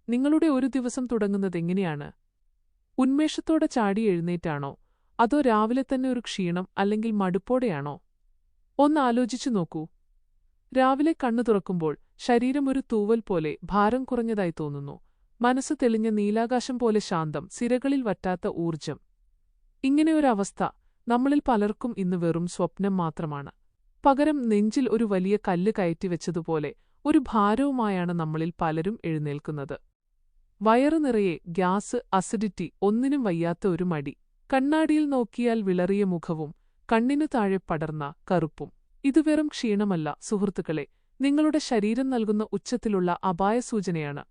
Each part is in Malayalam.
നിങ്ങളുടെ ഒരു ദിവസം തുടങ്ങുന്നതെങ്ങനെയാണ്? ഉന്മേഷത്തോടെ ചാടി എഴുന്നേറ്റാണോ? അതോ രാവിലെ തന്നെ ഒരു ക്ഷീണം അല്ലെങ്കിൽ മടുപ്പോടെയാണോ? ഒന്ന് ആലോചിച്ചു നോക്കൂ. രാവിലെ കണ്ണു തുറക്കുമ്പോൾ ശരീരം ഒരു തൂവൽ പോലെ ഭാരം കുറഞ്ഞതായി തോന്നുന്നു. മനസ്സ് തെളിഞ്ഞ നീലാകാശം പോലെ ശാന്തം, സിരകളിൽ വറ്റാത്ത ഊർജം. ഇങ്ങനെയൊരവസ്ഥ നമ്മളിൽ പലർക്കും ഇന്ന് വെറും സ്വപ്നം മാത്രമാണ്. പകരം നെഞ്ചിൽ ഒരു വലിയ കല്ല് കയറ്റിവെച്ചതുപോലെ ഒരു ഭാരവുമായാണ് നമ്മളിൽ പലരും എഴുന്നേൽക്കുന്നത്. വയറു നിറയെ ഗ്യാസ്, അസിഡിറ്റി, ഒന്നിനും വയ്യാത്ത ഒരു മടി. കണ്ണാടിയിൽ നോക്കിയാൽ വിളറിയ മുഖവും കണ്ണിനു താഴെ പടർന്ന കറുപ്പും. ഇത് വെറും ക്ഷീണമല്ല സുഹൃത്തുക്കളെ, നിങ്ങളുടെ ശരീരം നൽകുന്ന ഉച്ചത്തിലുള്ള അപായസൂചനയാണ്.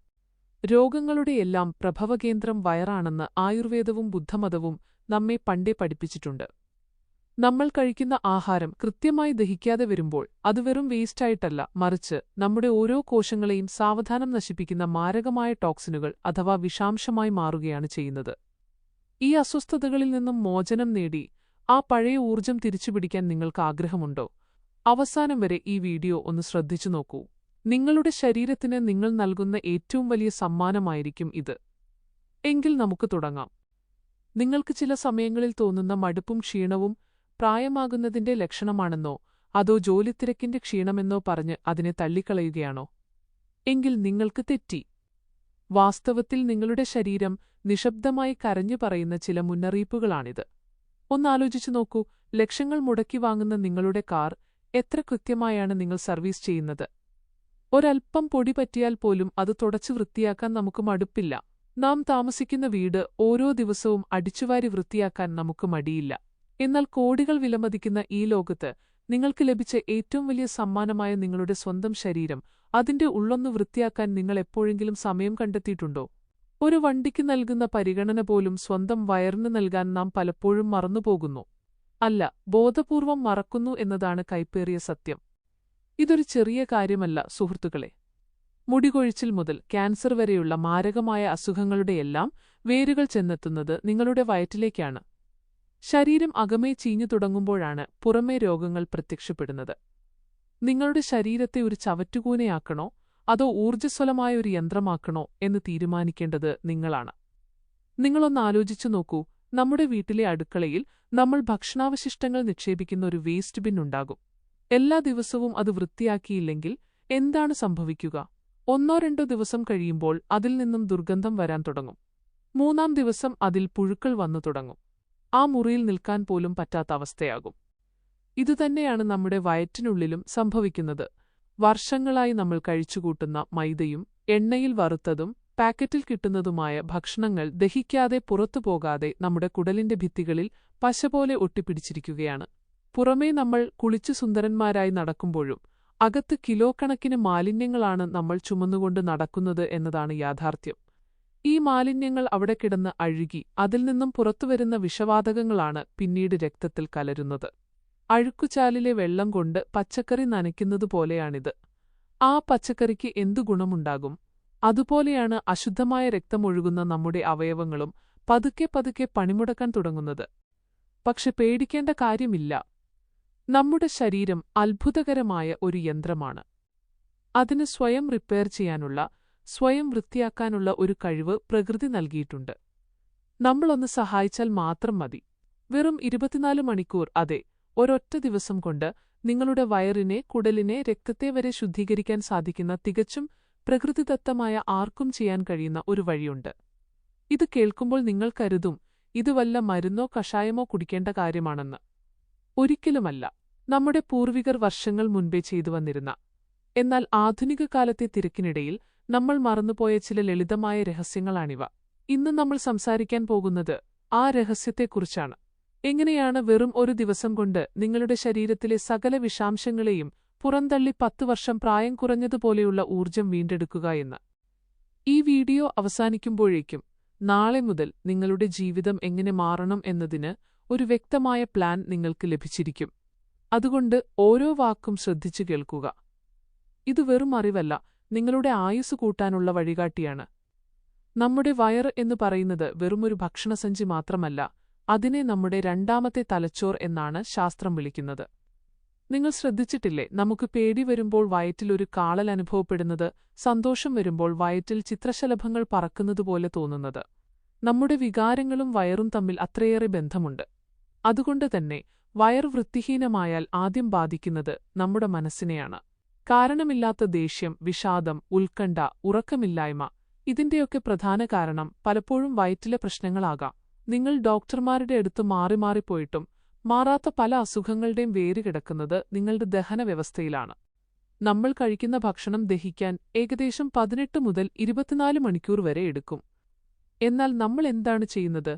രോഗങ്ങളുടെയെല്ലാം പ്രഭവകേന്ദ്രം വയറാണെന്ന് ആയുർവേദവും ബുദ്ധമതവും നമ്മെ പണ്ടേ പഠിപ്പിച്ചിട്ടുണ്ട്. നമ്മൾ കഴിക്കുന്ന ആഹാരം കൃത്യമായി ദഹിക്കാതെ വരുമ്പോൾ അത് വെറും വേസ്റ്റായിട്ടല്ല, മറിച്ച് നമ്മുടെ ഓരോ കോശങ്ങളെയും സാവധാനം നശിപ്പിക്കുന്ന മാരകമായ ടോക്സിനുകൾ അഥവാ വിഷാംശമായി മാറുകയാണ് ചെയ്യുന്നത്. ഈ അസ്വസ്ഥതകളിൽ നിന്നും മോചനം നേടി ആ പഴയ ഊർജം തിരിച്ചുപിടിക്കാൻ നിങ്ങൾക്ക് ആഗ്രഹമുണ്ടോ? അവസാനം വരെ ഈ വീഡിയോ ഒന്ന് ശ്രദ്ധിച്ചു നോക്കൂ. നിങ്ങളുടെ ശരീരത്തിന് നിങ്ങൾ നൽകുന്ന ഏറ്റവും വലിയ സമ്മാനമായിരിക്കും ഇത്. എങ്കിൽ നമുക്ക് തുടങ്ങാം. നിങ്ങൾക്ക് ചില സമയങ്ങളിൽ തോന്നുന്ന മടുപ്പും ക്ഷീണവും പ്രായമാകുന്നതിന്റെ ലക്ഷണമാണെന്നോ അതോ ജോലിത്തിരക്കിന്റെ ക്ഷീണമെന്നോ പറഞ്ഞ് അതിനെ തള്ളിക്കളയുകയാണോ? എങ്കിൽ നിങ്ങൾക്ക് തെറ്റി. വാസ്തവത്തിൽ നിങ്ങളുടെ ശരീരം നിശബ്ദമായി കരഞ്ഞു പറയുന്ന ചില മുന്നറിയിപ്പുകളാണിത്. ഒന്നാലോചിച്ചു നോക്കൂ. ലക്ഷങ്ങൾ മുടക്കി വാങ്ങുന്ന നിങ്ങളുടെ കാർ എത്ര കൃത്യമായാണ് നിങ്ങൾ സർവീസ് ചെയ്യുന്നത്? ഒരൽപ്പം പൊടി പറ്റിയാൽ പോലും അത് തുടച്ചു വൃത്തിയാക്കാൻ നമുക്ക് മടുപ്പില്ല. നാം താമസിക്കുന്ന വീട് ഓരോ ദിവസവും അടിച്ചുവാരി വൃത്തിയാക്കാൻ നമുക്ക് മടിയില്ല. എന്നാൽ കോടികൾ വിലമതിക്കുന്ന ഈ ലോകത്ത് നിങ്ങൾക്ക് ലഭിച്ച ഏറ്റവും വലിയ സമ്മാനമായ നിങ്ങളുടെ സ്വന്തം ശരീരം, അതിന്റെ ഉള്ളൊന്ന് വൃത്തിയാക്കാൻ നിങ്ങൾ എപ്പോഴെങ്കിലും സമയം കണ്ടെത്തിയിട്ടുണ്ടോ? ഒരു വണ്ടിക്ക് നൽകുന്ന പരിഗണന പോലും സ്വന്തം വയറിന് നൽകാൻ നാം പലപ്പോഴും മറന്നുപോകുന്നു. അല്ല, ബോധപൂർവം മറക്കുന്നു എന്നതാണ് കൈപ്പേറിയ സത്യം. ഇതൊരു ചെറിയ കാര്യമല്ല സുഹൃത്തുക്കളെ. മുടികൊഴിച്ചിൽ മുതൽ ക്യാൻസർ വരെയുള്ള മാരകമായ അസുഖങ്ങളുടെയെല്ലാം വേരുകൾ ചെന്നെത്തുന്നത് നിങ്ങളുടെ വയറ്റിലേക്കാണ്. ശരീരം അകമേ ചീഞ്ഞു തുടങ്ങുമ്പോഴാണ് പുറമേ രോഗങ്ങൾ പ്രത്യക്ഷപ്പെടുന്നത്. നിങ്ങളുടെ ശരീരത്തെ ഒരു ചവറ്റുകൂനയാക്കണോ അതോ ഊർജ്ജസ്വലമായ ഒരു യന്ത്രമാക്കണോ എന്ന് തീരുമാനിക്കേണ്ടത് നിങ്ങളാണ്. നിങ്ങളൊന്ന് ആലോചിച്ചു നോക്കൂ. നമ്മുടെ വീട്ടിലെ അടുക്കളയിൽ നമ്മൾ ഭക്ഷണാവശിഷ്ടങ്ങൾ നിക്ഷേപിക്കുന്ന ഒരു വേസ്റ്റ് ബിൻ ഉണ്ടാകും. എല്ലാ ദിവസവും അത് വൃത്തിയാക്കിയില്ലെങ്കിൽ എന്താണ് സംഭവിക്കുക? 1-2 ദിവസം കഴിയുമ്പോൾ അതിൽ നിന്നും ദുർഗന്ധം വരാൻ തുടങ്ങും. 3-ാം ദിവസം അതിൽ പുഴുക്കൾ വന്നു തുടങ്ങും. ആ മുറിയിൽ നിൽക്കാൻ പോലും പറ്റാത്ത അവസ്ഥയാകും. ഇതുതന്നെയാണ് നമ്മുടെ വയറ്റിനുള്ളിലും സംഭവിക്കുന്നത്. വർഷങ്ങളായി നമ്മൾ കഴിച്ചുകൂട്ടുന്ന മൈദയും എണ്ണയിൽ വറുത്തതും പാക്കറ്റിൽ കിട്ടുന്നതുമായ ഭക്ഷണങ്ങൾ ദഹിക്കാതെ പുറത്തുപോകാതെ നമ്മുടെ കുടലിന്റെ ഭിത്തികളിൽ പശ പോലെ ഒട്ടിപ്പിടിച്ചിരിക്കുകയാണ്. പുറമേ നമ്മൾ കുളിച്ചു സുന്ദരന്മാരായി നടക്കുമ്പോഴും അകത്ത് കിലോ കണക്കിന് മാലിന്യങ്ങളാണ് നമ്മൾ ചുമന്നുകൊണ്ട് നടക്കുന്നത് എന്നതാണ് യാഥാർത്ഥ്യം. ഈ മാലിന്യങ്ങൾ അവിടെ കിടന്ന് അഴുകി അതിൽ നിന്നും പുറത്തുവരുന്ന വിഷവാതകങ്ങളാണ് പിന്നീട് രക്തത്തിൽ കലരുന്നത്. അഴുക്കുചാലിലെ വെള്ളം കൊണ്ട് പച്ചക്കറി നനയ്ക്കുന്നതുപോലെയാണിത്. ആ പച്ചക്കറിക്ക് എന്തു ഗുണമുണ്ടാകും? അതുപോലെയാണ് അശുദ്ധമായ രക്തമൊഴുകുന്ന നമ്മുടെ അവയവങ്ങളും പതുക്കെ പതുക്കെ പണിമുടക്കാൻ തുടങ്ങുന്നത്. പക്ഷെ പേടിക്കേണ്ട കാര്യമില്ല. നമ്മുടെ ശരീരം അത്ഭുതകരമായ ഒരു യന്ത്രമാണ്. അതിന് സ്വയം റിപ്പയർ ചെയ്യാനുള്ള, സ്വയം വൃത്തിയാക്കാനുള്ള ഒരു കഴിവ് പ്രകൃതി നൽകിയിട്ടുണ്ട്. നമ്മളൊന്ന് സഹായിച്ചാൽ മാത്രം മതി. വെറും 24 മണിക്കൂർ, അതെ, ഒരൊറ്റ ദിവസം കൊണ്ട് നിങ്ങളുടെ വയറിനെ, കുടലിനെ, രക്തത്തെ വരെ ശുദ്ധീകരിക്കാൻ സാധിക്കുന്ന തികച്ചും പ്രകൃതിദത്തമായ ആർക്കും ചെയ്യാൻ കഴിയുന്ന ഒരു വഴിയുണ്ട്. ഇത് കേൾക്കുമ്പോൾ നിങ്ങൾ കരുതും ഇത് വല്ല മരുന്നോ കഷായമോ കുടിക്കേണ്ട കാര്യമാണെന്ന്. ഒരിക്കലുമല്ല. നമ്മുടെ പൂർവികർ വർഷങ്ങൾ മുൻപേ ചെയ്തു വന്നിരുന്ന, എന്നാൽ ആധുനിക കാലത്തെ തിരക്കിനിടയിൽ നമ്മൾ മറന്നുപോയ ചില ലളിതമായ രഹസ്യങ്ങളാണിവ. ഇന്ന് നമ്മൾ സംസാരിക്കാൻ പോകുന്നത് ആ രഹസ്യത്തെക്കുറിച്ചാണ്. എങ്ങനെയാണ് വെറും ഒരു ദിവസം കൊണ്ട് നിങ്ങളുടെ ശരീരത്തിലെ സകല വിഷാംശങ്ങളെയും പുറന്തള്ളി 10 വർഷം പ്രായം കുറഞ്ഞതുപോലെയുള്ള ഊർജം വീണ്ടെടുക്കുക എന്ന്. ഈ വീഡിയോ അവസാനിക്കുമ്പോഴേക്കും നാളെ മുതൽ നിങ്ങളുടെ ജീവിതം എങ്ങനെ മാറണം എന്നതിന് ഒരു വ്യക്തമായ പ്ലാൻ നിങ്ങൾക്ക് ലഭിച്ചിരിക്കും. അതുകൊണ്ട് ഓരോ വാക്കും ശ്രദ്ധിച്ചു കേൾക്കുക. ഇത് വെറും അറിവല്ല, നിങ്ങളുടെ ആയുസ് കൂട്ടാനുള്ള വഴികാട്ടിയാണ്. നമ്മുടെ വയറ് എന്ന് പറയുന്നത് വെറുമൊരു ഭക്ഷണസഞ്ചി മാത്രമല്ല, അതിനെ നമ്മുടെ രണ്ടാമത്തെ തലച്ചോർ എന്നാണ് ശാസ്ത്രം വിളിക്കുന്നത്. നിങ്ങൾ ശ്രദ്ധിച്ചിട്ടില്ലേ, നമുക്ക് പേടി വരുമ്പോൾ വയറ്റിൽ ഒരു കാളൽ അനുഭവപ്പെടുന്നത്, സന്തോഷം വരുമ്പോൾ വയറ്റിൽ ചിത്രശലഭങ്ങൾ പറക്കുന്നതുപോലെ തോന്നുന്നത്? നമ്മുടെ വികാരങ്ങളും വയറും തമ്മിൽ അത്രയേറെ ബന്ധമുണ്ട്. അതുകൊണ്ട് തന്നെ വയർ വൃത്തിഹീനമായാൽ ആദ്യം ബാധിക്കുന്നത് നമ്മുടെ മനസ്സിനെയാണ്. കാരണമില്ലാത്ത ദേഷ്യം, വിഷാദം, ഉത്കണ്ഠ, ഉറക്കമില്ലായ്മ, ഇതിന്റെയൊക്കെ പ്രധാന കാരണം പലപ്പോഴും വയറ്റിലെ പ്രശ്നങ്ങളാകാം. നിങ്ങൾ ഡോക്ടർമാരുടെ അടുത്ത് മാറിപ്പോയിട്ടും മാറാത്ത പല അസുഖങ്ങളുടെയും വേര് കിടക്കുന്നത് നിങ്ങളുടെ ദഹന വ്യവസ്ഥയിലാണ്. നമ്മൾ കഴിക്കുന്ന ഭക്ഷണം ദഹിക്കാൻ ഏകദേശം 18 മുതൽ 24 മണിക്കൂർ വരെ എടുക്കും. എന്നാൽ നമ്മൾ എന്താണ് ചെയ്യുന്നത്?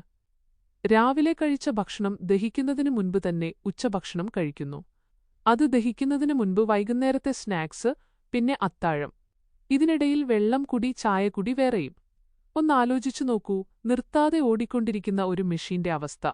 രാവിലെ കഴിച്ച ഭക്ഷണം ദഹിക്കുന്നതിന് മുൻപ് തന്നെ ഉച്ചഭക്ഷണം കഴിക്കുന്നു. അത് ദഹിക്കുന്നതിന് മുൻപ് വൈകുന്നേരത്തെ സ്നാക്സ്, പിന്നെ അത്താഴം. ഇതിനിടയിൽ വെള്ളം കുടി, ചായക്കുടി വേറെയും. ഒന്നാലോചിച്ചു നോക്കൂ, നിർത്താതെ ഓടിക്കൊണ്ടിരിക്കുന്ന ഒരു മെഷീന്റെ അവസ്ഥ.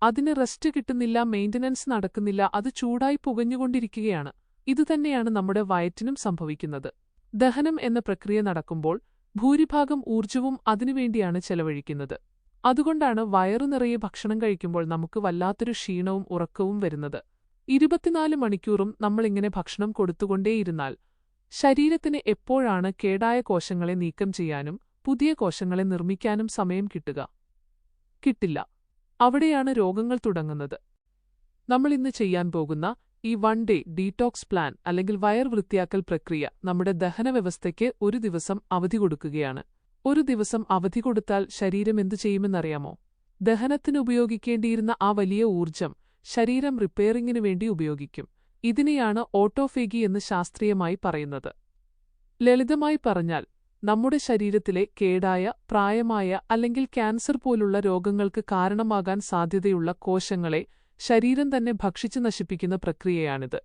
അതിന് റെസ്റ്റ് കിട്ടുന്നില്ല, മെയിന്റനൻസ് നടക്കുന്നില്ല, അത് ചൂടായി പുകഞ്ഞുകൊണ്ടിരിക്കുകയാണ്. ഇതുതന്നെയാണ് നമ്മുടെ വയറ്റിനും സംഭവിക്കുന്നത്. ദഹനം എന്ന പ്രക്രിയ നടക്കുമ്പോൾ ഭൂരിഭാഗം ഊർജ്ജവും അതിനുവേണ്ടിയാണ് ചെലവഴിക്കുന്നത്. അതുകൊണ്ടാണ് വയറു നിറയെ ഭക്ഷണം കഴിക്കുമ്പോൾ നമുക്ക് വല്ലാത്തൊരു ക്ഷീണവും ഉറക്കവും വരുന്നത്. 24 മണിക്കൂറും നമ്മളിങ്ങനെ ഭക്ഷണം കൊടുത്തുകൊണ്ടേയിരുന്നാൽ ശരീരത്തിന് എപ്പോഴാണ് കേടായ കോശങ്ങളെ നീക്കം ചെയ്യാനും പുതിയ കോശങ്ങളെ നിർമ്മിക്കാനും സമയം കിട്ടുക? കിട്ടില്ല. അവിടെയാണ് രോഗങ്ങൾ തുടങ്ങുന്നത്. നമ്മൾ ഇന്ന് ചെയ്യാൻ പോകുന്ന ഈ 1 ഡേ ഡീടോക്സ് പ്ലാൻ അല്ലെങ്കിൽ വയർ വൃത്തിയാക്കൽ പ്രക്രിയ നമ്മുടെ ദഹനവ്യവസ്ഥയ്ക്ക് ഒരു ദിവസം അവധി കൊടുക്കുകയാണ്. ഒരു ദിവസം അവധി കൊടുത്താൽ ശരീരം എന്തു ചെയ്യുമെന്നറിയാമോ? ദഹനത്തിന് ഉപയോഗിക്കേണ്ടിയിരുന്ന ആ വലിയ ഊർജ്ജം ശരീരം റിപ്പയറിംഗിനു വേണ്ടി ഉപയോഗിക്കും. ഇതിനെയാണ് ഓട്ടോഫേഗി എന്ന് ശാസ്ത്രീയമായി പറയുന്നത്. ലളിതമായി പറഞ്ഞാൽ, നമ്മുടെ ശരീരത്തിലെ കേടായ, പ്രായമായ അല്ലെങ്കിൽ ക്യാൻസർ പോലുള്ള രോഗങ്ങൾക്ക് കാരണമാകാൻ സാധ്യതയുള്ള കോശങ്ങളെ ശരീരം തന്നെ ഭക്ഷിച്ചു നശിപ്പിക്കുന്ന പ്രക്രിയയാണിത്.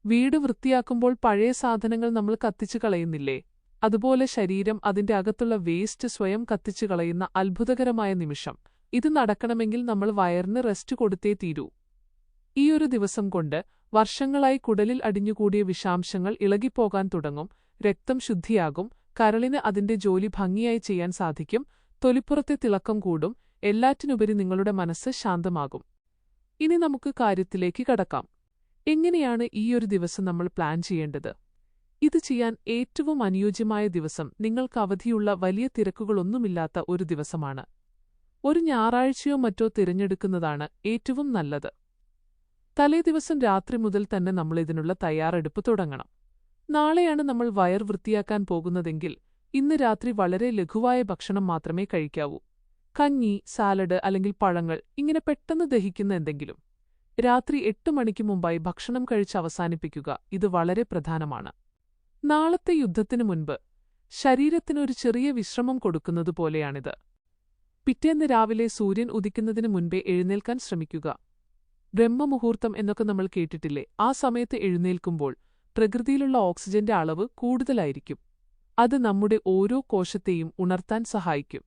വീട് വൃത്തിയാക്കുമ്പോൾ പഴയ സാധനങ്ങൾ നമ്മൾ കത്തിച്ചു കളയുന്നില്ലേ? അതുപോലെ ശരീരം അതിന്റെ അകത്തുള്ള വേസ്റ്റ് സ്വയം കത്തിച്ചു കളയുന്ന അത്ഭുതകരമായ നിമിഷം. ഇത് നടക്കണമെങ്കിൽ നമ്മൾ വയറിന് റെസ്റ്റ് കൊടുത്തേ തീരൂ. ഈയൊരു ദിവസം കൊണ്ട് വർഷങ്ങളായി കുടലിൽ അടിഞ്ഞുകൂടിയ വിഷാംശങ്ങൾ ഇളകിപ്പോകാൻ തുടങ്ങും, രക്തം ശുദ്ധിയാകും, കരളിന് അതിന്റെ ജോലി ഭംഗിയായി ചെയ്യാൻ സാധിക്കും, തൊലിപ്പുറത്തെ തിളക്കം കൂടും, എല്ലാറ്റിനുപരി നിങ്ങളുടെ മനസ്സ് ശാന്തമാകും. ഇനി നമുക്ക് കാര്യത്തിലേക്ക് കടക്കാം. എങ്ങനെയാണ് ഈയൊരു ദിവസം നമ്മൾ പ്ലാൻ ചെയ്യേണ്ടത്? ഇത് ചെയ്യാൻ ഏറ്റവും അനുയോജ്യമായ ദിവസം നിങ്ങൾക്ക് അവധിയുള്ള വലിയ തിരക്കുകളൊന്നുമില്ലാത്ത ഒരു ദിവസമാണ്. ഒരു ഞായറാഴ്ചയോ മറ്റോ തിരഞ്ഞെടുക്കുന്നതാണ് ഏറ്റവും നല്ലത്. തലേദിവസം രാത്രി മുതൽ തന്നെ നമ്മൾ ഇതിനുള്ള തയ്യാറെടുപ്പ് തുടങ്ങണം. നാളെയാണ് നമ്മൾ വയർ വൃത്തിയാക്കാൻ പോകുന്നതെങ്കിൽ ഇന്ന് രാത്രി വളരെ ലഘുവായ ഭക്ഷണം മാത്രമേ കഴിക്കാവൂ. കഞ്ഞി, സാലഡ് അല്ലെങ്കിൽ പഴങ്ങൾ, ഇങ്ങനെ പെട്ടെന്ന് ദഹിക്കുന്ന എന്തെങ്കിലും. രാത്രി 8 മണിക്ക് മുമ്പായി ഭക്ഷണം കഴിച്ച് അവസാനിപ്പിക്കുക. ഇത് വളരെ പ്രധാനമാണ്. നാളത്തെ യുദ്ധത്തിനു മുൻപ് ശരീരത്തിനൊരു ചെറിയ വിശ്രമം കൊടുക്കുന്നതുപോലെയാണിത്. പിറ്റേന്ന് രാവിലെ സൂര്യൻ ഉദിക്കുന്നതിന് മുൻപേ എഴുന്നേൽക്കാൻ ശ്രമിക്കുക. ബ്രഹ്മമുഹൂർത്തം എന്നൊക്കെ നമ്മൾ കേട്ടിട്ടില്ലേ? ആ സമയത്ത് എഴുന്നേൽക്കുമ്പോൾ പ്രകൃതിയിലുള്ള ഓക്സിജന്റെ അളവ് കൂടുതലായിരിക്കും. അത് നമ്മുടെ ഓരോ കോശത്തെയും ഉണർത്താൻ സഹായിക്കും.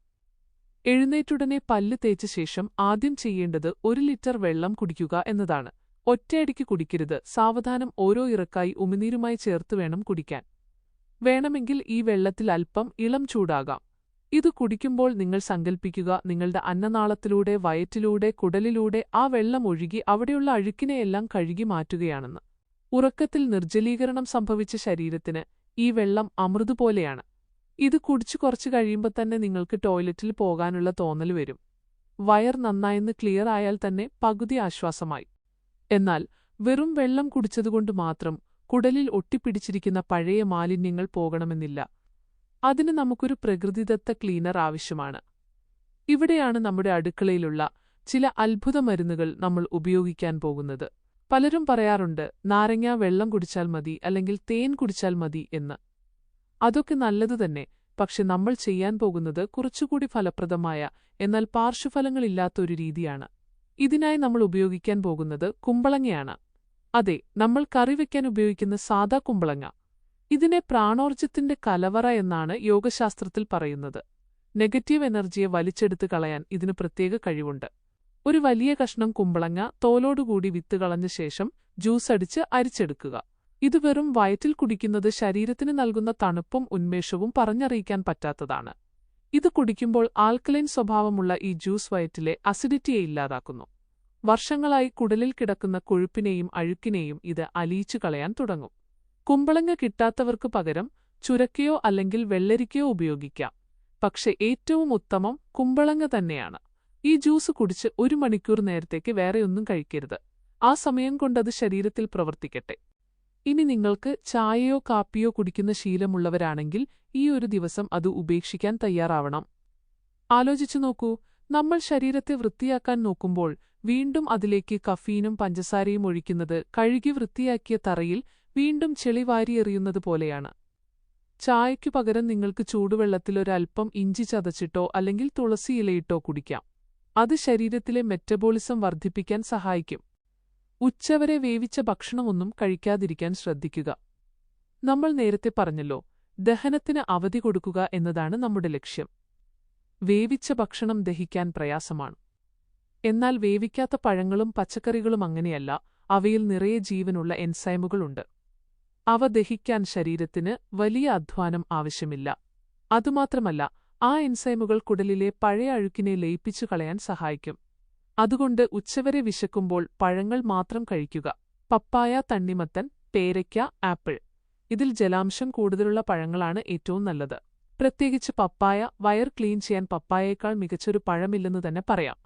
എഴുന്നേറ്റുടനെ പല്ല് തേച്ച ശേഷം ആദ്യം ചെയ്യേണ്ടത് 1 ലിറ്റർ വെള്ളം കുടിക്കുക എന്നതാണ്. ഒറ്റയടിക്ക് കുടിക്കരുത്. സാവധാനം ഓരോ ഇറക്കായി ഉമിനീരുമായി ചേർത്ത് വേണം കുടിക്കാൻ. വേണമെങ്കിൽ ഈ വെള്ളത്തിൽ അല്പം ഇളം ചൂടാകാം. ഇത് കുടിക്കുമ്പോൾ നിങ്ങൾ സങ്കൽപ്പിക്കുക, നിങ്ങളുടെ അന്നനാളത്തിലൂടെ, വയറ്റിലൂടെ, കുടലിലൂടെ ആ വെള്ളം ഒഴുകി അവിടെയുള്ള അഴുക്കിനെയെല്ലാം കഴുകി മാറ്റുകയാണെന്ന്. ഉറക്കത്തിൽ നിർജ്ജലീകരണം സംഭവിച്ച ശരീരത്തിന് ഈ വെള്ളം അമൃതുപോലെയാണ്. ഇത് കുടിച്ചു കുറച്ചു കഴിയുമ്പോൾ തന്നെ നിങ്ങൾക്ക് ടോയ്ലറ്റിൽ പോകാനുള്ള തോന്നൽ വരും. വയർ നന്നായെന്ന് ക്ലിയർ ആയാൽ തന്നെ പകുതി ആശ്വാസമായി. എന്നാൽ വെറും വെള്ളം കുടിച്ചതുകൊണ്ട് മാത്രം കുടലിൽ ഒട്ടിപ്പിടിച്ചിരിക്കുന്ന പഴയ മാലിന്യങ്ങൾ പോകണമെന്നില്ല. അതിന് നമുക്കൊരു പ്രകൃതിദത്ത ക്ലീനർ ആവശ്യമാണ്. ഇവിടെയാണ് നമ്മുടെ അടുക്കളയിലുള്ള ചില അത്ഭുത മരുന്നുകൾ നമ്മൾ ഉപയോഗിക്കാൻ പോകുന്നത്. പലരും പറയാറുണ്ട്, നാരങ്ങ വെള്ളം കുടിച്ചാൽ മതി അല്ലെങ്കിൽ തേൻ കുടിച്ചാൽ മതി എന്ന്. അതൊക്കെ നല്ലതു തന്നെ. പക്ഷെ നമ്മൾ ചെയ്യാൻ പോകുന്നത് കുറച്ചുകൂടി ഫലപ്രദമായ, എന്നാൽ പാർശ്വഫലങ്ങളില്ലാത്ത ഒരു രീതിയാണ്. ഇതിനായി നമ്മൾ ഉപയോഗിക്കാൻ പോകുന്നത് കുമ്പളങ്ങയാണ്. അതെ, നമ്മൾ കറി വയ്ക്കാൻ ഉപയോഗിക്കുന്ന സാദാ കുമ്പളങ്ങ. ഇതിനെ പ്രാണോർജ്ജത്തിന്റെ കലവറ എന്നാണ് യോഗശാസ്ത്രത്തിൽ പറയുന്നത്. നെഗറ്റീവ് എനർജിയെ വലിച്ചെടുത്ത് കളയാൻ ഇതിന് പ്രത്യേക കഴിവുണ്ട്. ഒരു വലിയ കഷ്ണം കുമ്പളങ്ങ തോലോടുകൂടി വിത്ത് കളഞ്ഞ ശേഷം ജ്യൂസ് അടിച്ച് അരിച്ചെടുക്കുക. ഇത് വെറും വയറ്റിൽ കുടിക്കുന്നത് ശരീരത്തിന് നൽകുന്ന തണുപ്പും ഉന്മേഷവും പറഞ്ഞറിയിക്കാൻ പറ്റാത്തതാണ്. ഇത് കുടിക്കുമ്പോൾ ആൽക്കലൈൻ സ്വഭാവമുള്ള ഈ ജ്യൂസ് വയറ്റിലെ അസിഡിറ്റിയെ ഇല്ലാതാക്കുന്നു. വർഷങ്ങളായി കുടലിൽ കിടക്കുന്ന കൊഴുപ്പിനെയും അഴുക്കിനെയും ഇത് അലിയിച്ചു കളയാൻ തുടങ്ങും. കുമ്പളങ്ങ കിട്ടാത്തവർക്ക് പകരം ചുരക്കയോ അല്ലെങ്കിൽ വെള്ളരിക്കയോ ഉപയോഗിക്കാം. പക്ഷെ ഏറ്റവും ഉത്തമം കുമ്പളങ്ങ തന്നെയാണ്. ഈ ജ്യൂസ് കുടിച്ച് 1 മണിക്കൂർ നേരത്തേക്ക് വേറെയൊന്നും കഴിക്കരുത്. ആ സമയം കൊണ്ടത് ശരീരത്തിൽ പ്രവർത്തിക്കട്ടെ. ഇനി നിങ്ങൾക്ക് ചായയോ കാപ്പിയോ കുടിക്കുന്ന ശീലമുള്ളവരാണെങ്കിൽ ഈ ഒരു ദിവസം അത് ഉപേക്ഷിക്കാൻ തയ്യാറാവണം. ആലോചിച്ചു നോക്കൂ, നമ്മൾ ശരീരത്തെ വൃത്തിയാക്കാൻ നോക്കുമ്പോൾ വീണ്ടും അതിലേക്ക് കഫീനും പഞ്ചസാരയും ഒഴിക്കുന്നത് കഴുകി വൃത്തിയാക്കിയ തറയിൽ വീണ്ടും ചെളി വാരിയെറിയുന്നത് പോലെയാണ്. ചായയ്ക്കു പകരം നിങ്ങൾക്ക് ചൂടുവെള്ളത്തിലൊരൽപ്പം ഇഞ്ചി ചതച്ചിട്ടോ അല്ലെങ്കിൽ തുളസി ഇലയിട്ടോ കുടിക്കാം. അത് ശരീരത്തിലെ മെറ്റബോളിസം വർദ്ധിപ്പിക്കാൻ സഹായിക്കും. ഉച്ചവരെ വേവിച്ച ഭക്ഷണമൊന്നും കഴിക്കാതിരിക്കാൻ ശ്രദ്ധിക്കുക. നമ്മൾ നേരത്തെ പറഞ്ഞല്ലോ, ദഹനത്തിന് അവധി കൊടുക്കുക എന്നതാണ് നമ്മുടെ ലക്ഷ്യം. വേവിച്ച ഭക്ഷണം ദഹിക്കാൻ പ്രയാസമാണ്. എന്നാൽ വേവിക്കാത്ത പഴങ്ങളും പച്ചക്കറികളും അങ്ങനെയല്ല. അവയിൽ നിറയെ ജീവനുള്ള എൻസൈമുകളുണ്ട്. അവ ദഹിക്കാൻ ശരീരത്തിന് വലിയ അധ്വാനം ആവശ്യമില്ല. അതുമാത്രമല്ല, ആ എൻസൈമുകൾ കുടലിലെ പഴയ അഴുക്കിനെ ലയിപ്പിച്ചു കളയാൻ സഹായിക്കും. അതുകൊണ്ട് ഉച്ചവരെ വിശക്കുമ്പോൾ പഴങ്ങൾ മാത്രം കഴിക്കുക. പപ്പായ, തണ്ണിമത്തൻ, പേരയ്ക്ക, ആപ്പിൾ. ഇതിൽ ജലാംശം കൂടുതലുള്ള പഴങ്ങളാണ് ഏറ്റവും നല്ലത്. പ്രത്യേകിച്ച് പപ്പായ. വയർ ക്ലീൻ ചെയ്യാൻ പപ്പായയേക്കാൾ മികച്ചൊരു പഴമില്ലെന്ന് തന്നെ പറയാം.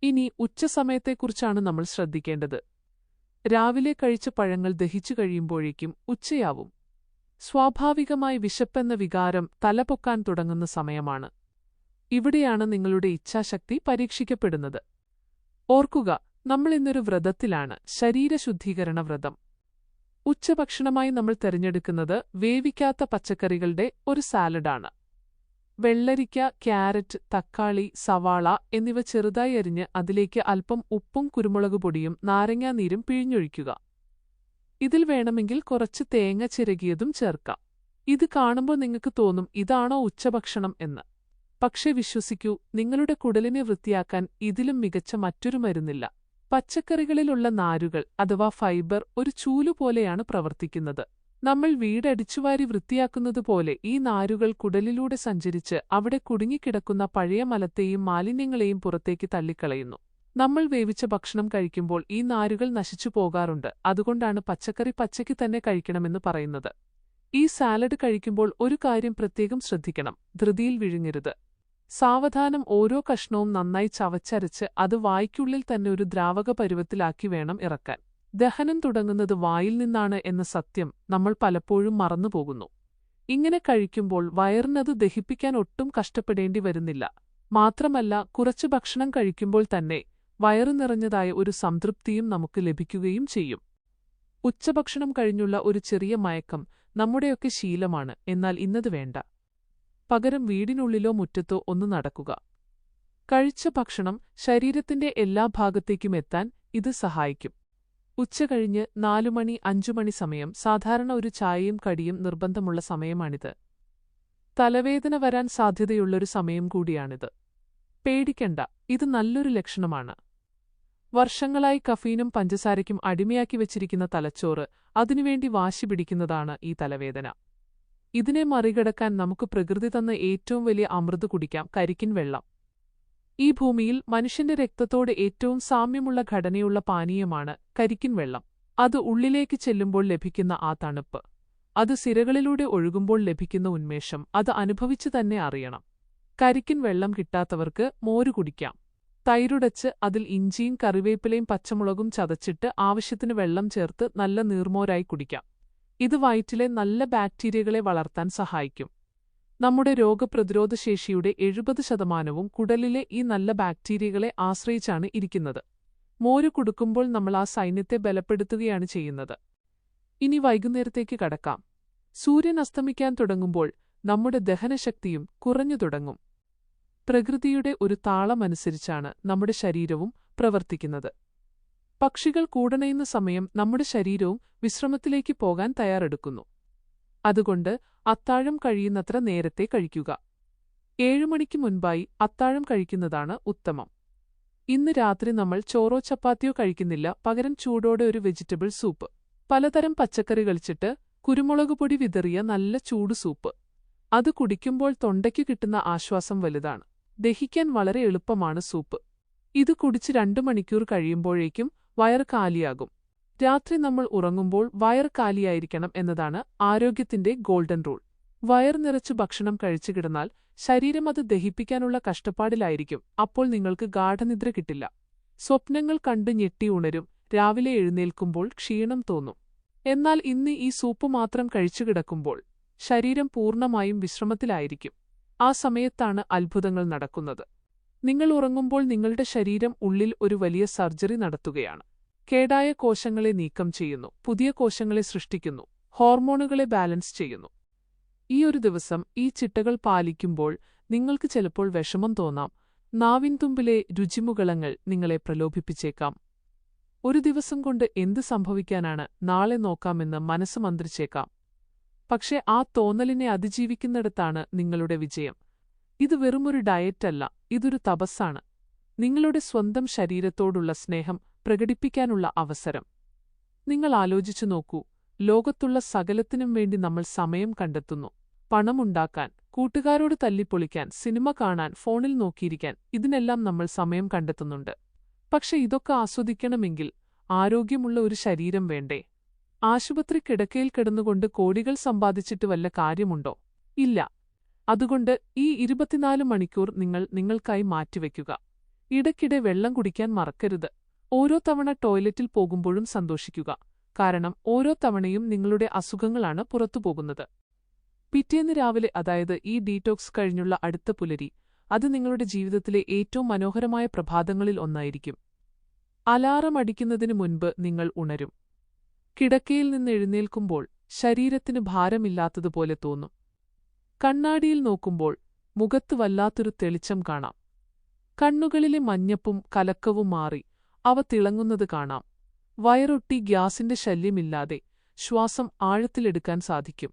ഇനി ഉച്ചസമയത്തെക്കുറിച്ചാണ് നമ്മൾ ശ്രദ്ധിക്കേണ്ടത്. രാവിലെ കഴിച്ച പഴങ്ങൾ ദഹിച്ചു കഴിയുമ്പോഴേക്കും ഉച്ചയാവും. സ്വാഭാവികമായി വിശപ്പെന്ന വികാരം തലപൊക്കാൻ തുടങ്ങുന്ന സമയമാണ്. ഇവിടെയാണ് നിങ്ങളുടെ ഇച്ഛാശക്തി പരീക്ഷിക്കപ്പെടുന്നത്. ഓർക്കുക, നമ്മൾ ഇന്നൊരു വ്രതത്തിലാണ്, ശരീരശുദ്ധീകരണ വ്രതം. ഉച്ചഭക്ഷണമായി നമ്മൾ തിരഞ്ഞെടുക്കുന്നത് വേവിക്കാത്ത പച്ചക്കറികളുടെ ഒരു സാലഡാണ്. വെള്ളരിക്ക, ക്യാരറ്റ്, തക്കാളി, സവാള എന്നിവ ചെറുതായി അരിഞ്ഞ് അതിലേക്ക് അല്പം ഉപ്പും കുരുമുളകുപൊടിയും നാരങ്ങാനീരും പിഴിഞ്ഞൊഴിക്കുക. ഇതിൽ വേണമെങ്കിൽ കുറച്ച് തേങ്ങ ചിരകിയതും ചേർക്കാം. ഇത് കാണുമ്പോൾ നിങ്ങൾക്ക് തോന്നും, ഇതാണോ ഉച്ചഭക്ഷണം എന്ന്. പക്ഷെ വിശ്വസിക്കൂ, നിങ്ങളുടെ കുടലിനെ വൃത്തിയാക്കാൻ ഇതിലും മികച്ച മറ്റൊരു മരുന്നില്ല. പച്ചക്കറികളിലുള്ള നാരുകൾ അഥവാ ഫൈബർ ഒരു ചൂലുപോലെയാണ് പ്രവർത്തിക്കുന്നത്. നമ്മൾ വീടടിച്ചുവാരി വൃത്തിയാക്കുന്നതുപോലെ ഈ നാരുകൾ കുടലിലൂടെ സഞ്ചരിച്ച് അവിടെ കുടുങ്ങിക്കിടക്കുന്ന പഴയ മലത്തെയും മാലിന്യങ്ങളെയും പുറത്തേക്ക് തള്ളിക്കളയുന്നു. നമ്മൾ വേവിച്ച ഭക്ഷണം കഴിക്കുമ്പോൾ ഈ നാരുകൾ നശിച്ചു പോകാറുണ്ട്. അതുകൊണ്ടാണ് പച്ചക്കറി പച്ചയ്ക്ക് തന്നെ കഴിക്കണമെന്ന് പറയുന്നത്. ഈ സാലഡ് കഴിക്കുമ്പോൾ ഒരു കാര്യം പ്രത്യേകം ശ്രദ്ധിക്കണം: ധൃതിയിൽ വിഴുങ്ങരുത്. സാവധാനം ഓരോ കഷ്ണവും നന്നായി ചവച്ചരച്ച് അത് വായ്ക്കുള്ളിൽ തന്നെ ഒരു ദ്രാവക പരുവത്തിലാക്കി വേണം ഇറക്കാൻ. ദഹനം തുടങ്ങുന്നത് വായിൽ നിന്നാണ് എന്ന സത്യം നമ്മൾ പലപ്പോഴും മറന്നുപോകുന്നു. ഇങ്ങനെ കഴിക്കുമ്പോൾ വയറിനത് ദഹിപ്പിക്കാൻ ഒട്ടും കഷ്ടപ്പെടേണ്ടി വരുന്നില്ല. മാത്രമല്ല, കുറച്ച് ഭക്ഷണം കഴിക്കുമ്പോൾ തന്നെ വയറു നിറഞ്ഞതായ ഒരു സംതൃപ്തിയും നമുക്ക് ലഭിക്കുകയും ചെയ്യും. ഉച്ചഭക്ഷണം കഴിഞ്ഞുള്ള ഒരു ചെറിയ മയക്കം നമ്മുടെയൊക്കെ ശീലമാണ്. എന്നാൽ ഇന്നത് വേണ്ട. പകരം വീടിനുള്ളിലോ മുറ്റത്തോ ഒന്ന് നടക്കുക. കഴിച്ച ഭക്ഷണം ശരീരത്തിന്റെ എല്ലാ ഭാഗത്തേക്കും എത്താൻ ഇത് സഹായിക്കും. ഉച്ചകഴിഞ്ഞ് 4 മണി 5 മണി സമയം സാധാരണ ഒരു ചായയും കടിയും നിർബന്ധമുള്ള സമയമാണിത്. തലവേദന വരാൻ സാധ്യതയുള്ളൊരു സമയം കൂടിയാണിത്. പേടിക്കണ്ട, ഇത് നല്ലൊരു ലക്ഷണമാണ്. വർഷങ്ങളായി കഫീനും പഞ്ചസാരയ്ക്കും അടിമയാക്കി വച്ചിരിക്കുന്ന തലച്ചോറ് അതിനുവേണ്ടി വാശി പിടിക്കുന്നതാണ് ഈ തലവേദന. ഇതിനെ മറികടക്കാൻ നമുക്ക് പ്രകൃതി തന്ന ഏറ്റവും വലിയ അമൃത് കുടിക്കാം: കരിക്കിൻ വെള്ളം. ഈ ഭൂമിയിൽ മനുഷ്യന്റെ രക്തത്തോട് ഏറ്റവും സാമ്യമുള്ള ഘടനയുള്ള പാനീയമാണ് കരിക്കിൻ വെള്ളം. അത് ഉള്ളിലേക്ക് ചെല്ലുമ്പോൾ ലഭിക്കുന്ന ആ തണുപ്പ്, അത് സിരകളിലൂടെ ഒഴുകുമ്പോൾ ലഭിക്കുന്ന ഉന്മേഷം, അത് അനുഭവിച്ചു തന്നെ അറിയണം. കരിക്കിൻ വെള്ളം കിട്ടാത്തവർക്ക് മോര് കുടിക്കാം. തൈരുടച്ച് അതിൽ ഇഞ്ചിയും കറിവേപ്പിലയും പച്ചമുളകും ചതച്ചിട്ട് ആവശ്യത്തിന് വെള്ളം ചേർത്ത് നല്ല നീർമോരായി കുടിക്കാം. ഇത് വയറ്റിലെ നല്ല ബാക്ടീരിയകളെ വളർത്താൻ സഹായിക്കും. നമ്മുടെ രോഗപ്രതിരോധശേഷിയുടെ 70% കുടലിലെ ഈ നല്ല ബാക്ടീരിയകളെ ആശ്രയിച്ചാണ് ഇരിക്കുന്നത്. മോര് കുടുക്കുമ്പോൾ നമ്മൾ ആ സൈന്യത്തെ ബലപ്പെടുത്തുകയാണ് ചെയ്യുന്നത്. ഇനി വൈകുന്നേരത്തേക്ക് കടക്കാം. സൂര്യൻ അസ്തമിക്കാൻ തുടങ്ങുമ്പോൾ നമ്മുടെ ദഹനശക്തിയും കുറഞ്ഞു തുടങ്ങും. പ്രകൃതിയുടെ ഒരു താളമനുസരിച്ചാണ് നമ്മുടെ ശരീരവും പ്രവർത്തിക്കുന്നത്. പക്ഷികൾ കൂടണയുന്ന സമയം നമ്മുടെ ശരീരവും വിശ്രമത്തിലേക്ക് പോകാൻ തയ്യാറെടുക്കുന്നു. അതുകൊണ്ട് അത്താഴം കഴിയുന്നത്ര നേരത്തെ കഴിക്കുക. 7 മണിക്ക് മുൻപായി അത്താഴം കഴിക്കുന്നതാണ് ഉത്തമം. ഇന്ന് രാത്രി നമ്മൾ ചോറോ ചപ്പാത്തിയോ കഴിക്കുന്നില്ല. പകരം ചൂടോടെ ഒരു വെജിറ്റബിൾ സൂപ്പ്, പലതരം പച്ചക്കറി കളിച്ചിട്ട് കുരുമുളകുപൊടി വിതറിയ നല്ല ചൂട് സൂപ്പ്. അത് കുടിക്കുമ്പോൾ തൊണ്ടയ്ക്കു കിട്ടുന്ന ആശ്വാസം വലുതാണ്. ദഹിക്കാൻ വളരെ എളുപ്പമാണ് സൂപ്പ്. ഇത് കുടിച്ച് 2 മണിക്കൂർ കഴിയുമ്പോഴേക്കും വയർ കാലിയാകും. രാത്രി നമ്മൾ ഉറങ്ങുമ്പോൾ വയർ കാലിയായിരിക്കണം എന്നതാണ് ആരോഗ്യത്തിന്റെ ഗോൾഡൻ റൂൾ. വയർ നിറച്ചു ഭക്ഷണം കഴിച്ചു കിടന്നാൽ ശരീരം അത് ദഹിപ്പിക്കാനുള്ള കഷ്ടപ്പാടിലായിരിക്കും. അപ്പോൾ നിങ്ങൾക്ക് ഗാഢനിദ്ര കിട്ടില്ല. സ്വപ്നങ്ങൾ കണ്ട് ഞെട്ടി ഉണരും. രാവിലെ എഴുന്നേൽക്കുമ്പോൾ ക്ഷീണം തോന്നും. എന്നാൽ ഇന്ന് ഈ സൂപ്പ് മാത്രം കഴിച്ചു കിടക്കുമ്പോൾ ശരീരം പൂർണ്ണമായും വിശ്രമത്തിലായിരിക്കും. ആ സമയത്താണ് അത്ഭുതങ്ങൾ നടക്കുന്നത്. നിങ്ങൾ ഉറങ്ങുമ്പോൾ നിങ്ങളുടെ ശരീരം ഉള്ളിൽ ഒരു വലിയ സർജറി നടത്തുകയാണ്. കേടായ കോശങ്ങളെ നീക്കം ചെയ്യുന്നു, പുതിയ കോശങ്ങളെ സൃഷ്ടിക്കുന്നു, ഹോർമോണുകളെ ബാലൻസ് ചെയ്യുന്നു. ഈ ഒരു ദിവസം ഈ ചിട്ടകൾ പാലിക്കുമ്പോൾ നിങ്ങൾക്ക് ചിലപ്പോൾ വിഷമം തോന്നാം. നാവിൻതുമ്പിലെ രുചിമുകളങ്ങൾ നിങ്ങളെ പ്രലോഭിപ്പിച്ചേക്കാം. ഒരു ദിവസം കൊണ്ട് എന്ത് സംഭവിക്കാനാണ്, നാളെ നോക്കാമെന്ന് മനസ്സ് മന്ത്രിച്ചേക്കാം. പക്ഷെ ആ തോന്നലിനെ അതിജീവിക്കുന്നിടത്താണ് നിങ്ങളുടെ വിജയം. ഇത് വെറുമൊരു ഡയറ്റല്ല, ഇതൊരു തപസ്സാണ്. നിങ്ങളുടെ സ്വന്തം ശരീരത്തോടുള്ള സ്നേഹം പ്രകടിപ്പിക്കാനുള്ള അവസരം. നിങ്ങൾ ആലോചിച്ചു നോക്കൂ, ലോകത്തുള്ള സകലത്തിനും വേണ്ടി നമ്മൾ സമയം കണ്ടെത്തുന്നു. പണമുണ്ടാക്കാൻ, കൂട്ടുകാരോട് തല്ലിപ്പൊളിക്കാൻ, സിനിമ കാണാൻ, ഫോണിൽ നോക്കിയിരിക്കാൻ, ഇതിനെല്ലാം നമ്മൾ സമയം കണ്ടെത്തുന്നുണ്ട്. പക്ഷെ ഇതൊക്കെ ആസ്വദിക്കണമെങ്കിൽ ആരോഗ്യമുള്ള ഒരു ശരീരം വേണ്ടേ? ആശുപത്രി കിടക്കയിൽ കിടന്നുകൊണ്ട് കോടികൾ സമ്പാദിച്ചിട്ട് വല്ല കാര്യമുണ്ടോ? ഇല്ല. അതുകൊണ്ട് ഈ 24 മണിക്കൂർ നിങ്ങൾക്കായി മാറ്റിവെക്കുക. ഇടയ്ക്കിടെ വെള്ളം കുടിക്കാൻ മറക്കരുത്. ഓരോ തവണ ടോയ്ലറ്റിൽ പോകുമ്പോഴും സന്തോഷിക്കുക. കാരണം ഓരോ തവണയും നിങ്ങളുടെ അസുഖങ്ങളാണ് പുറത്തുപോകുന്നത്. പിറ്റേന്ന് രാവിലെ, അതായത് ഈ ഡീറ്റോക്സ് കഴിഞ്ഞുള്ള അടുത്ത പുലരി, അത് നിങ്ങളുടെ ജീവിതത്തിലെ ഏറ്റവും മനോഹരമായ പ്രഭാതങ്ങളിൽ ഒന്നായിരിക്കും. അലാറം അടിക്കുന്നതിനു മുൻപ് നിങ്ങൾ ഉണരും. കിടക്കയിൽ നിന്ന് എഴുന്നേൽക്കുമ്പോൾ ശരീരത്തിന് ഭാരമില്ലാത്തതുപോലെ തോന്നും. കണ്ണാടിയിൽ നോക്കുമ്പോൾ മുഖത്ത് വല്ലാത്തൊരു തെളിച്ചം കാണാം. കണ്ണുകളിലെ മഞ്ഞപ്പും കലക്കവും മാറി അവ തിളങ്ങുന്നത് കാണാം. വയറൊട്ടി ഗ്യാസിന്റെ ശല്യമില്ലാതെ ശ്വാസം ആഴത്തിലെടുക്കാൻ സാധിക്കും.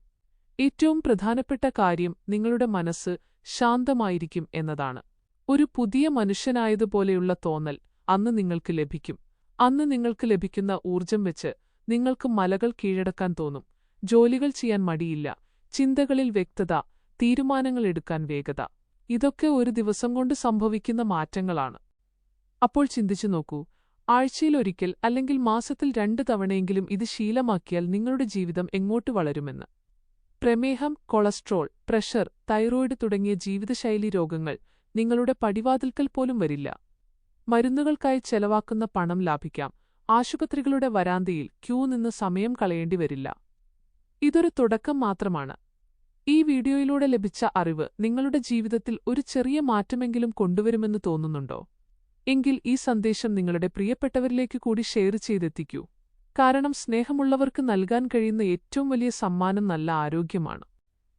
ഏറ്റവും പ്രധാനപ്പെട്ട കാര്യം, നിങ്ങളുടെ മനസ്സ് ശാന്തമായിരിക്കും എന്നതാണ്. ഒരു പുതിയ മനുഷ്യനായതുപോലെയുള്ള തോന്നൽ അന്ന് നിങ്ങൾക്ക് ലഭിക്കും. അന്ന് നിങ്ങൾക്ക് ലഭിക്കുന്ന ഊർജം വെച്ച് നിങ്ങൾക്ക് മലകൾ കീഴടക്കാൻ തോന്നും. ജോലികൾ ചെയ്യാൻ മടിയില്ല, ചിന്തകളിൽ വ്യക്തത, തീരുമാനങ്ങൾ എടുക്കാൻ വേഗത. ഇതൊക്കെ ഒരു ദിവസം കൊണ്ട് സംഭവിക്കുന്ന മാറ്റങ്ങളാണ്. അപ്പോൾ ചിന്തിച്ചു നോക്കൂ, ആഴ്ചയിലൊരിക്കൽ അല്ലെങ്കിൽ മാസത്തിൽ 2 തവണയെങ്കിലും ഇത് ശീലമാക്കിയാൽ നിങ്ങളുടെ ജീവിതം എങ്ങോട്ട് വളരുമെന്ന്. പ്രമേഹം, കൊളസ്ട്രോൾ, പ്രഷർ, തൈറോയിഡ് തുടങ്ങിയ ജീവിതശൈലീ രോഗങ്ങൾ നിങ്ങളുടെ പടിവാതിൽക്കൽ പോലും വരില്ല. മരുന്നുകൾക്കായി ചെലവാക്കുന്ന പണം ലാഭിക്കാം. ആശുപത്രികളുടെ വരാന്തയിൽ ക്യൂ നിന്ന് സമയം കളയേണ്ടി വരില്ല. ഇതൊരു തുടക്കം മാത്രമാണ്. ഈ വീഡിയോയിലൂടെ ലഭിച്ച അറിവ് നിങ്ങളുടെ ജീവിതത്തിൽ ഒരു ചെറിയ മാറ്റമെങ്കിലും കൊണ്ടുവരുമെന്ന് തോന്നുന്നുണ്ടോ? എങ്കിൽ ഈ സന്ദേശം നിങ്ങളുടെ പ്രിയപ്പെട്ടവരിലേക്ക് കൂടി ഷെയർ ചെയ്തെത്തിക്കൂ. കാരണം സ്നേഹമുള്ളവർക്ക് നൽകാൻ കഴിയുന്ന ഏറ്റവും വലിയ സമ്മാനം നല്ല ആരോഗ്യമാണ്.